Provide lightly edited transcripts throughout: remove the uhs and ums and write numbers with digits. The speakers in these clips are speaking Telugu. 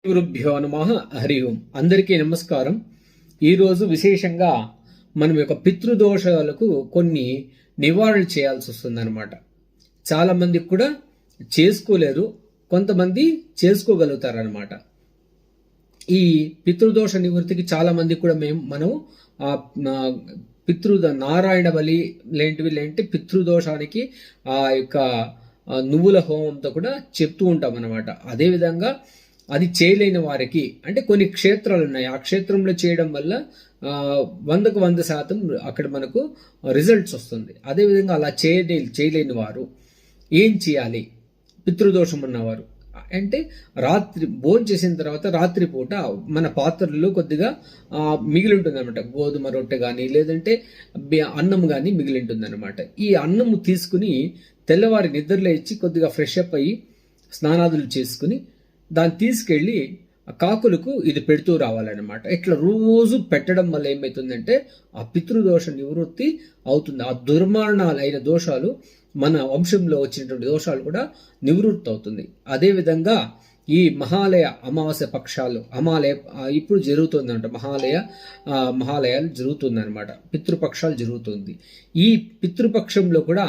గురుభ్యో నమః. హరి ఓం. అందరికీ నమస్కారం. ఈరోజు విశేషంగా మనం యొక్క పితృదోషాలకు కొన్ని నివారణలు చేయాల్సి వస్తుందన్నమాట. చాలా మందికి కూడా చేసుకోలేరు, కొంతమంది చేసుకోగలుగుతారనమాట. ఈ పితృదోష నివృత్తికి చాలా మంది కూడా మనం నారాయణ బలి లేంటి పితృదోషానికి ఆ యొక్క నువ్వుల హోమంతో కూడా చెప్తూ ఉంటాం అనమాట. అదేవిధంగా అది చేయలేని వారికి అంటే కొన్ని క్షేత్రాలు ఉన్నాయి, ఆ క్షేత్రంలో చేయడం వల్ల 100% అక్కడ మనకు రిజల్ట్స్ వస్తుంది. అదేవిధంగా అలా చేయలేని వారు ఏం చేయాలి? పితృదోషం ఉన్నవారు అంటే రాత్రి భోజనం చేసిన తర్వాత రాత్రిపూట మన పాత్రలో కొద్దిగా మిగిలి ఉంటుంది అనమాట. గోధుమ రొట్టె కానీ లేదంటే అన్నం కానీ మిగిలి ఉంటుంది అనమాట. ఈ అన్నము తీసుకుని తెల్లవారి నిద్రలో ఇచ్చి కొద్దిగా ఫ్రెష్ అప్ అయ్యి స్నానాదులు చేసుకుని దాన్ని తీసుకెళ్ళి కాకులకు ఇది పెడుతూ రావాలన్నమాట. ఇట్లా రోజు పెట్టడం వల్ల ఏమవుతుందంటే ఆ పితృదోష నివృత్తి అవుతుంది. ఆ దుర్మరణాలైన దోషాలు, మన వంశంలో వచ్చినటువంటి దోషాలు కూడా నివృత్తి అవుతుంది. అదేవిధంగా ఈ మహాలయ అమావాస్య పక్షాలు ఇప్పుడు జరుగుతుందంట. మహాలయాలు జరుగుతుందన్నమాట. పితృపక్షాలు జరుగుతుంది. ఈ పితృపక్షంలో కూడా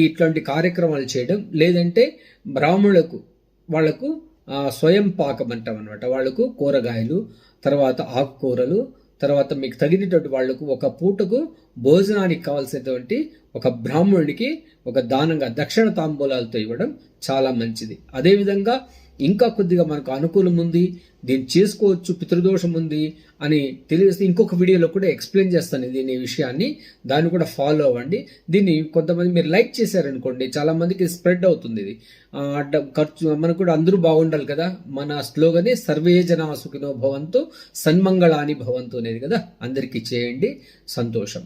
ఇట్లాంటి కార్యక్రమాలు చేయడం, లేదంటే వాళ్లకు స్వయం పాకం అంటాం అనమాట. వాళ్లకు కూరగాయలు, తర్వాత ఆకుకూరలు, తర్వాత మీకు తగినటువంటి వాళ్లకు ఒక పూటకు భోజనానికి కావాల్సినటువంటి ఒక బ్రాహ్మణుడికి ఒక దానంగా దక్షిణ తాంబూలాలతో ఇవ్వడం చాలా మంచిది. అదేవిధంగా ఇంకా కొద్దిగా మనకు అనుకూలం ఉంది, దీన్ని చేసుకోవచ్చు, పితృదోషం ఉంది అని తెలియస్తే ఇంకొక వీడియోలో కూడా ఎక్స్ప్లెయిన్ చేస్తాను దీని విషయాన్ని. దాన్ని కూడా ఫాలో అవ్వండి. దీన్ని కొంతమంది మీరు లైక్ చేశారనుకోండి, చాలా మందికి స్ప్రెడ్ అవుతుంది. ఇది ఖర్చు మనకు కూడా అందరూ బాగుండాలి కదా. మన స్లోగనే సర్వే జనా సుఖినో భవంతు సన్మంగళాని భవంతు అనేది కదా. అందరికీ చేయండి. సంతోషం.